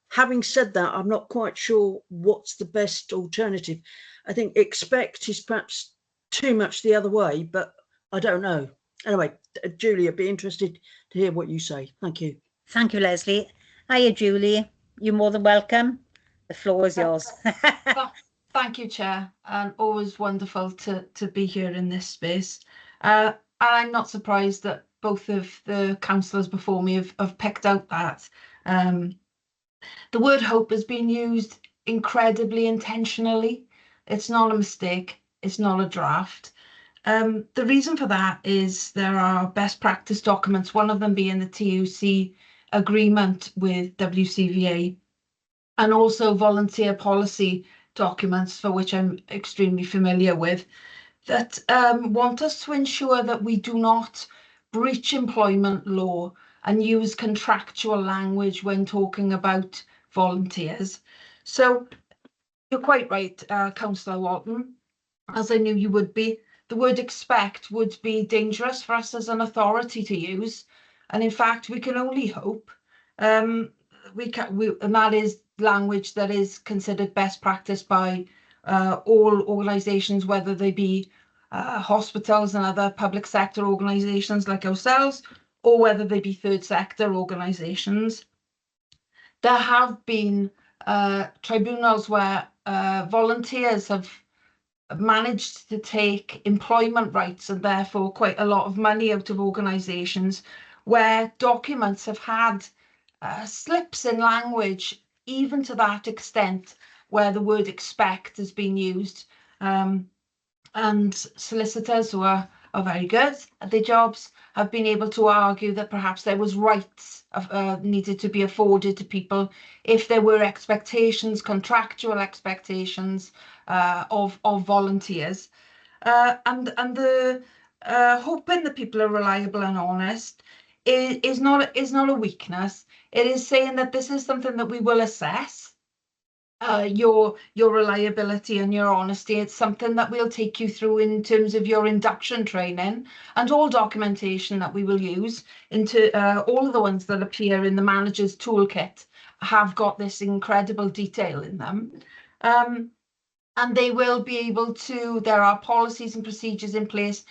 Having said that, I'm not quite sure what's the best alternative. I think expect is perhaps too much the other way, but I don't know. Anyway, Julie, I'd be interested to hear what you say. Thank you. Thank you, Leslie. Hiya, Julie. You're more than welcome. The floor is yours. Thank you, Chair, and always wonderful to be here in this space. And I'm not surprised that both of the councillors before me have picked out that. The word hope has been used incredibly intentionally. It's not a mistake. It's not a draft. The reason for that is there are best practice documents, one of them being the TUC agreement with WCVA, and also volunteer policy documents, for which I'm extremely familiar with, that want us to ensure that we do not breach employment law and use contractual language when talking about volunteers. So you're quite right, Councillor Walton, as I knew you would be. The word expect would be dangerous for us as an authority to use. And in fact, we can only hope. And that is language that is considered best practice by all organisations, whether they be hospitals and other public sector organisations like ourselves, or whether they be third sector organisations. There have been tribunals where volunteers have managed to take employment rights and therefore quite a lot of money out of organisations where documents have had slips in language, even to that extent where the word expect has been used. And solicitors who are very good at their jobs have been able to argue that perhaps there was rights needed to be afforded to people if there were expectations, contractual expectations of volunteers. And the hoping that people are reliable and honest is not a weakness. It is saying that this is something that we will assess. Your reliability and your honesty. It's something that we'll take you through in terms of your induction training and all documentation that we will use into all of the ones that appear in the manager's toolkit have got this incredible detail in them. And they will be able to, there are policies and procedures in place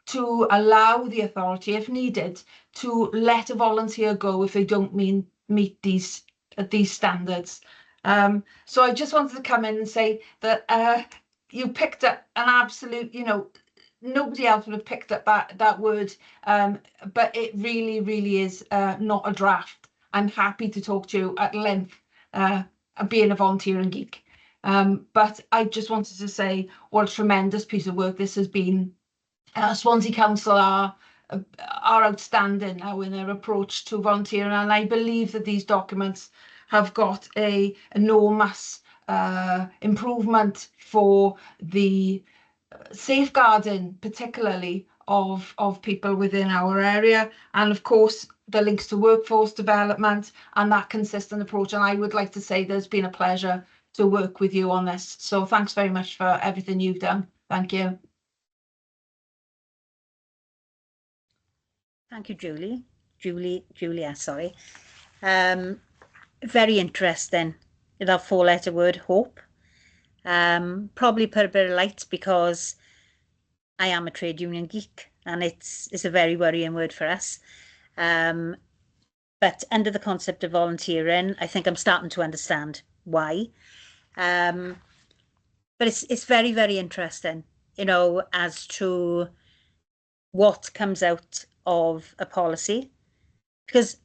to allow the authority, if needed, to let a volunteer go if they don't meet these standards. So I just wanted to come in and say that you picked up an absolute, nobody else would have picked up that word, but it really, really is not a draft. I'm happy to talk to you at length, being a volunteer and geek. But I just wanted to say what a tremendous piece of work this has been. Swansea Council are outstanding now in their approach to volunteering, and I believe that these documents have got a enormous improvement for the safeguarding, particularly of people within our area, and of course the links to workforce development and that consistent approach. And I would like to say there's been a pleasure to work with you on this. So thanks very much for everything you've done. Thank you. Thank you, Julia, sorry. Very interesting, that four-letter word, hope. Probably put a bit of light because I am a trade union geek and it's a very worrying word for us. But under the concept of volunteering, I think I'm starting to understand why. But it's very, very interesting, as to what comes out of a policy, because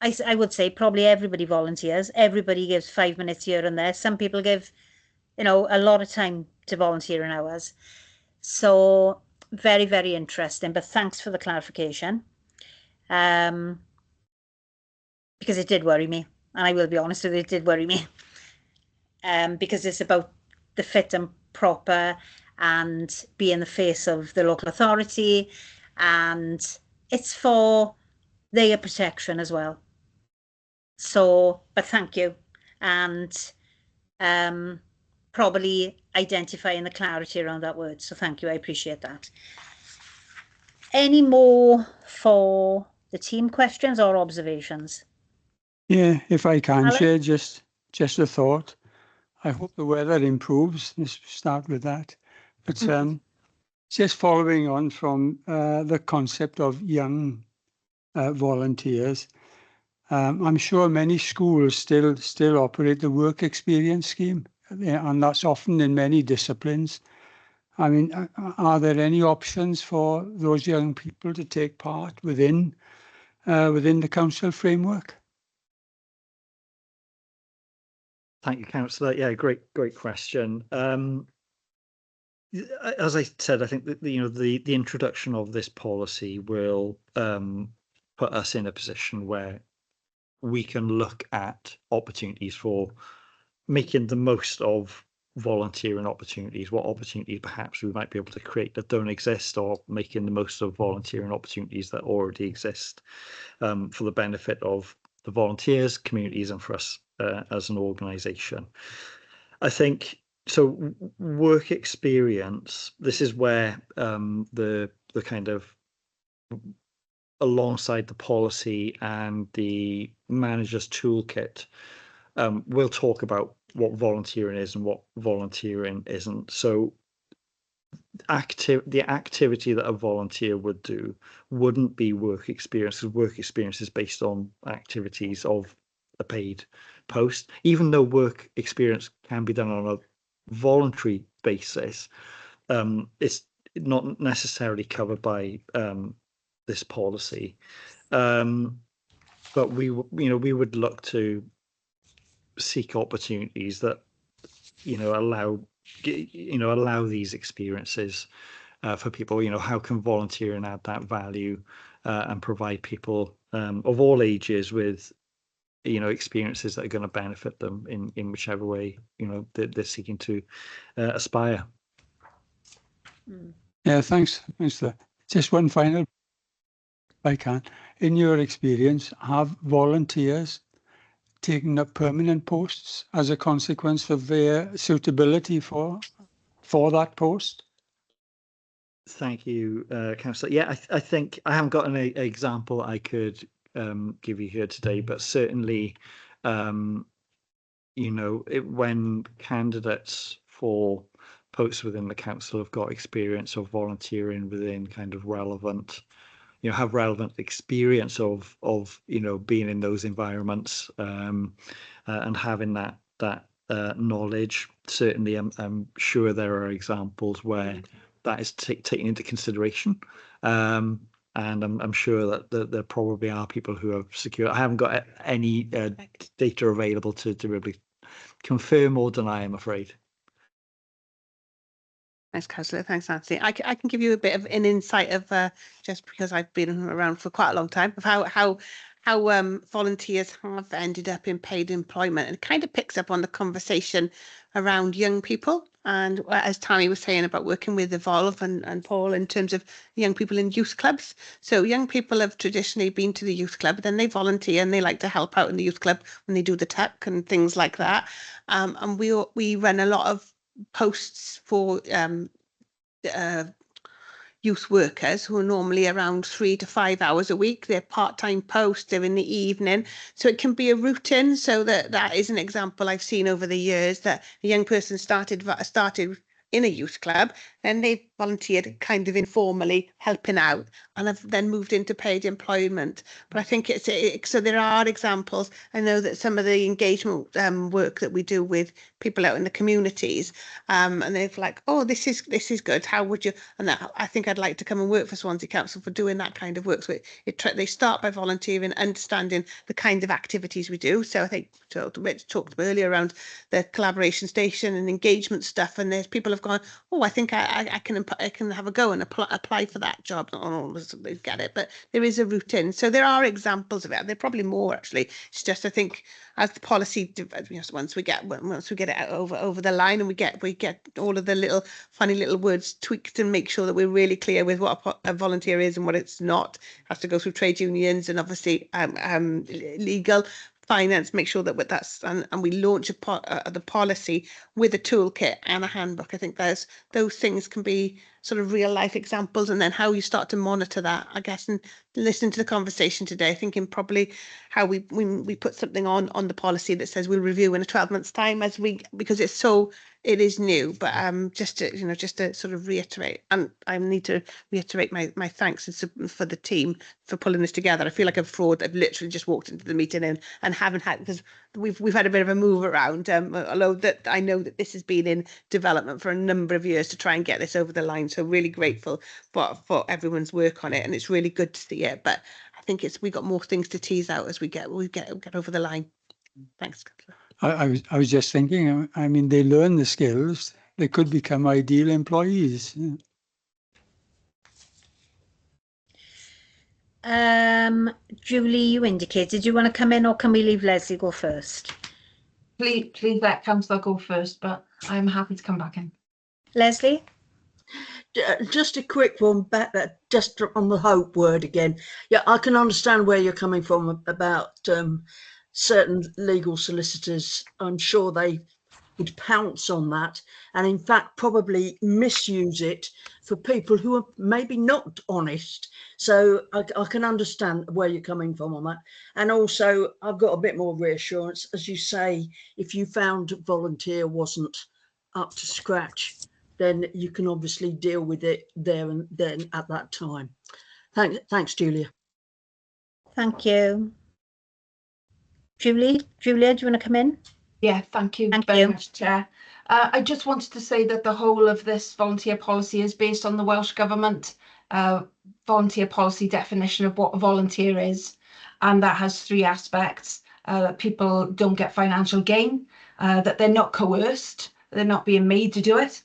I would say probably everybody volunteers, everybody gives 5 minutes here and there. Some people give, a lot of time to volunteering hours. So very, very interesting, but thanks for the clarification. Because it did worry me, and I will be honest with you, it did worry me. Because it's about the fit and proper and being the face of the local authority and it's for their protection as well. So, but thank you. And probably identifying the clarity around that word. So thank you, I appreciate that. Any more for the team questions or observations? Yeah, if I can Alan? share just a thought. I hope the weather improves. Let's start with that. But just following on from the concept of young volunteers, I'm sure many schools still operate the work experience scheme, and that's often in many disciplines. I mean, are there any options for those young people to take part within the council framework? Thank you, Councillor. Yeah, great question. As I said, I think that the introduction of this policy will put us in a position where we can look at opportunities for making the most of volunteering opportunities, what opportunities perhaps we might be able to create that don't exist, or making the most of volunteering opportunities that already exist for the benefit of the volunteers, communities, and for us as an organisation. I think so. Work experience. This is where the kind of alongside the policy and the manager's toolkit, we'll talk about what volunteering is and what volunteering isn't. So the activity that a volunteer would do wouldn't be work experience, because work experience is based on activities of a paid post. Even though work experience can be done on a voluntary basis, it's not necessarily covered by this policy. But we would look to seek opportunities that allow these experiences for people. How can volunteering add that value and provide people of all ages with experiences that are going to benefit them in whichever way they're seeking to aspire. Yeah, thanks for that. Just one final, if I can. In your experience, have volunteers taken up permanent posts as a consequence of their suitability for that post? Thank you, Councillor. Yeah, I think I haven't got an example I could give you here today, but certainly, when candidates for posts within the council have got experience of volunteering within kind of relevant, have relevant experience of being in those environments and having that knowledge. Certainly, I'm sure there are examples where that is taken into consideration. And I'm sure that there probably are people who have secured. I haven't got any data available to really confirm or deny, I'm afraid. Thanks, Councillor. Thanks, Nancy. I can give you a bit of an insight of just because I've been around for quite a long time, of how volunteers have ended up in paid employment, and it kind of picks up on the conversation around young people. And as Tammy was saying about working with Evolve and Paul in terms of young people in youth clubs. So young people have traditionally been to the youth club, then they volunteer and they like to help out in the youth club when they do the tuck and things like that. And we run a lot of posts for youth workers who are normally around 3 to 5 hours a week. They're part-time posts, they're in the evening. So it can be a routine. So that is an example I've seen over the years, that a young person started in a youth club, then they volunteered kind of informally helping out, and have then moved into paid employment. But I think so there are examples. I know that some of the engagement work that we do with people out in the communities, and they're like, oh, this is good, how would you, and I think I'd like to come and work for Swansea Council for doing that kind of work. So they start by volunteering, understanding the kind of activities we do. So I think Rich talked earlier around the collaboration station and engagement stuff, and there's people have gone, oh, I think I can can have a go and apply for that job. Not always they get it, but there is a route in. So there are examples of it. There are probably more actually. It's just I think as the policy, once we get it out over the line and we get all of the little funny little words tweaked and make sure that we're really clear with what a volunteer is and what it's not. It has to go through trade unions and obviously legal, finance, make sure that that's and we launch the policy with a toolkit and a handbook. I think those things can be sort of real life examples, and then how you start to monitor that, I guess, and listening to the conversation today, thinking probably how we put something on the policy that says we'll review in a 12 months time because it is new, but just to sort of reiterate, and I need to reiterate my thanks for the team for pulling this together. I feel like a fraud. I've literally just walked into the meeting and haven't had, because we've had a bit of a move around, although that I know that this has been in development for a number of years to try and get this over the line. So really grateful for everyone's work on it, and it's really good to see it. But I think we've got more things to tease out as we get over the line. Thanks. I was just thinking, I mean, they learn the skills, they could become ideal employees. Julie, you indicated you want to come in, or can we leave Leslie go first? Please let Councillor go first, but I'm happy to come back in. Leslie? Just a quick one back, just on the hope word again. Yeah, I can understand where you're coming from about certain legal solicitors. I'm sure they would pounce on that, and in fact probably misuse it for people who are maybe not honest. So I can understand where you're coming from on that. And also I've got a bit more reassurance, as you say, if you found a volunteer wasn't up to scratch, then you can obviously deal with it there and then at that time. Thanks, Julia. Thank you. Julia, do you want to come in? Yeah, thank you very much, Chair. I just wanted to say that the whole of this volunteer policy is based on the Welsh Government volunteer policy definition of what a volunteer is, and that has three aspects: that people don't get financial gain, that they're not coerced, they're not being made to do it,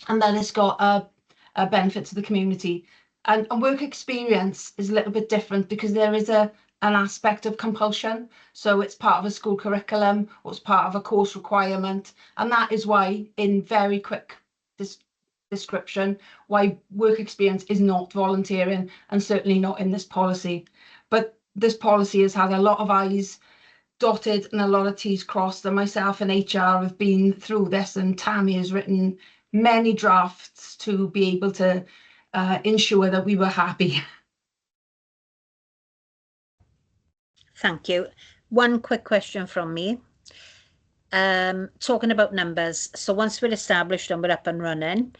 and that it's got a benefit to the community. And work experience is a little bit different because there is an aspect of compulsion. So it's part of a school curriculum, or it's part of a course requirement. And that is why, in very quick description, why work experience is not volunteering, and certainly not in this policy. But this policy has had a lot of I's dotted and a lot of T's crossed, and myself and HR have been through this, and Tammy has written many drafts to be able to ensure that we were happy. Thank you. One quick question from me. Talking about numbers, so once we're established and we're up and running,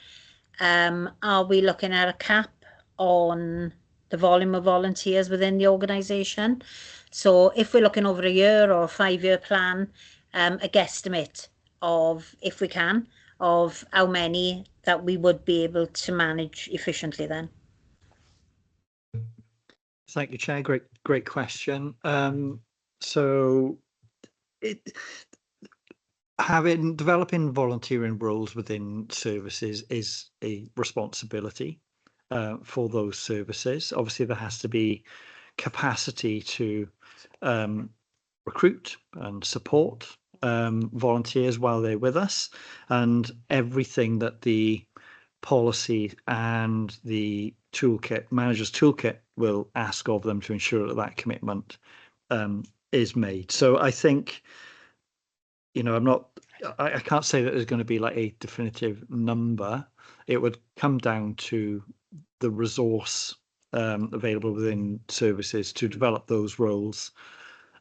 are we looking at a cap on the volume of volunteers within the organisation? So if we're looking over a year or a 5-year plan, a guesstimate of, if we can, of how many that we would be able to manage efficiently then? Thank you, Chair. Great question. So developing volunteering roles within services is a responsibility for those services. Obviously, there has to be capacity to recruit and support volunteers while they're with us, and everything that the policy and the manager's toolkit will ask of them to ensure that commitment is made. So I think, I can't say that there's going to be like a definitive number. It would come down to the resource available within services to develop those roles.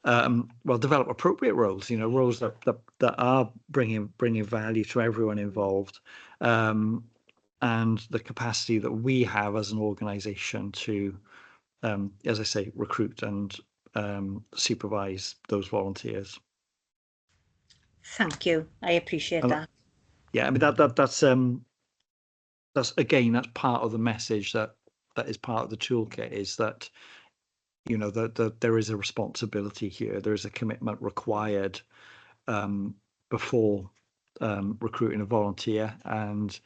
Develop appropriate roles, roles that are bringing value to everyone involved, and the capacity that we have as an organisation to, as I say, recruit and supervise those volunteers. Thank you. I appreciate that. Yeah, I mean that's again, that's part of the message that is part of the toolkit, is that that there is a responsibility here. There is a commitment required before recruiting a volunteer, and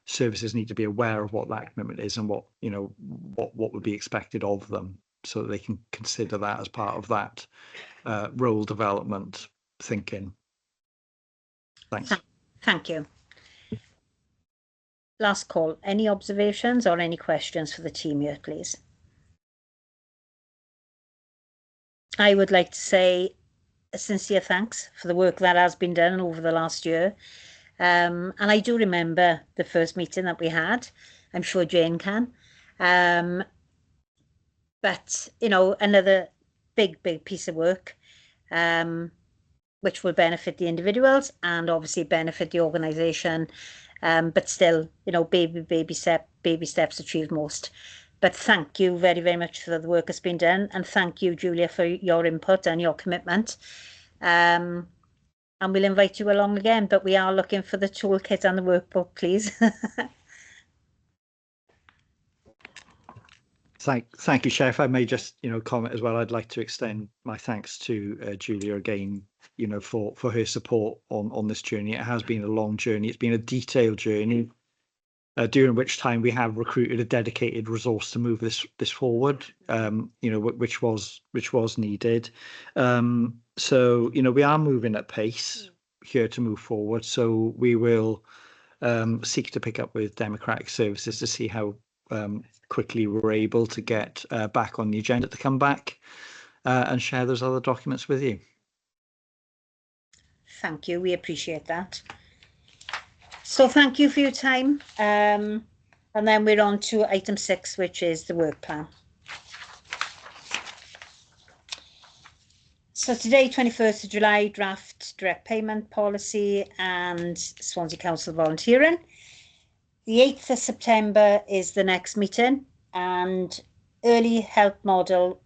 services need to be aware of what that commitment is and what, you know, what would be expected of them, so that they can consider that as part of that role development thinking. Thanks. Thank you. Last call. Any observations or any questions for the team here, please? I would like to say a sincere thanks for the work that has been done over the last year. And I do remember the first meeting that we had. I'm sure Jane can. But, you know, another big piece of work, which will benefit the individuals and obviously benefit the organisation. But still, you know, baby steps achieve most. But thank you very, very much for the work that's been done. And thank you, Julia, for your input and your commitment. And we'll invite you along again, but we are looking for the toolkit and the workbook, please. Thank you, Chair. If I may just, you know, comment as well, I'd like to extend my thanks to Julia again, you know, for her support on this journey. It has been a long journey. It's been a detailed journey, during which time we have recruited a dedicated resource to move this forward, you know, which was needed. So, you know, we are moving at pace here to move forward. So we will seek to pick up with Democratic Services to see how quickly we're able to get back on the agenda to come back and share those other documents with you. Thank you. We appreciate that. So thank you for your time. And then we're on to item 6, which is the work plan. So today, 21st of July, draft direct payment policy and Swansea Council volunteering. The 8th of September is the next meeting, and early help model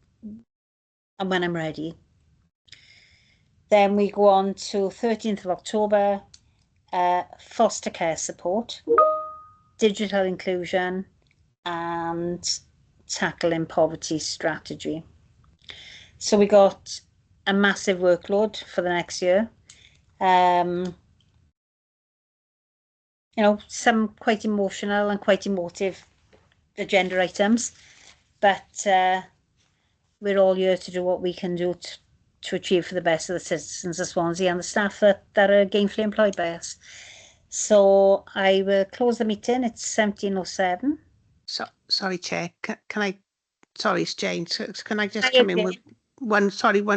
and when I'm ready. Then we go on to 13th of October, foster care support, digital inclusion and tackling poverty strategy. So we got a massive workload for the next year. You know, some quite emotional and quite emotive agenda items, but we're all here to do what we can do to achieve for the best of the citizens of Swansea and the staff that are gainfully employed by us. So I will close the meeting. It's 17:07. So, sorry, Chair. Can I? Sorry, it's Jane. So can I just come in with one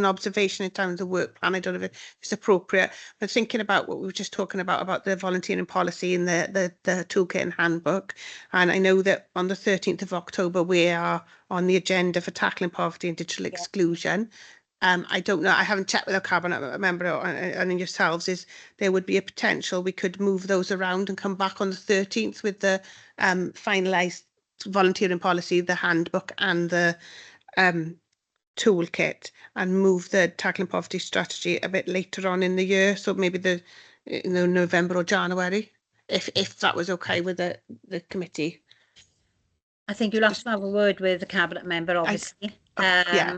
observation in terms of the work plan? I don't know if it's appropriate, but thinking about what we were just talking about the volunteering policy and the toolkit and handbook. And I know that on the 13th of October, we are on the agenda for tackling poverty and digital exclusion. I don't know, I haven't checked with a cabinet member and yourselves, is there would be a potential we could move those around and come back on the 13th with the finalised volunteering policy, the handbook and the toolkit, and move the tackling poverty strategy a bit later on in the year, so maybe the November or January, if that was okay with the committee. I think you'll have to have a word with the cabinet member, obviously. Yeah.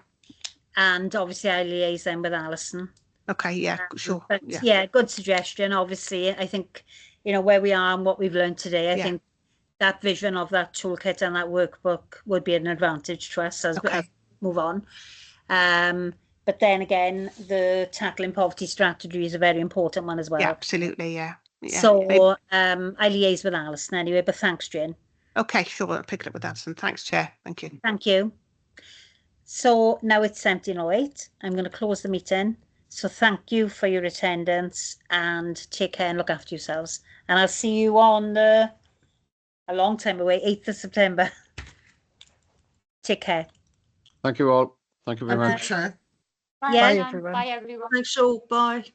And obviously I liaise then with Alison. Okay, yeah, sure. But yeah, good suggestion. Obviously, I think, you know, where we are and what we've learned today, I think that vision of that toolkit and that workbook would be an advantage to us as we move on. But then again, the tackling poverty strategy is a very important one as well. Yeah, absolutely, yeah. So I liaise with Alison anyway, but thanks, Jane. Okay, sure, I'll pick it up with Alison. Thanks, Chair. Thank you. Thank you. So now it's 17:08. I'm going to close the meeting. So thank you for your attendance and take care and look after yourselves. And I'll see you on a long time away, 8th of September. Take care. Thank you all. Thank you very much. Bye, Yeah. everyone. Bye, everyone. Thanks all. Bye.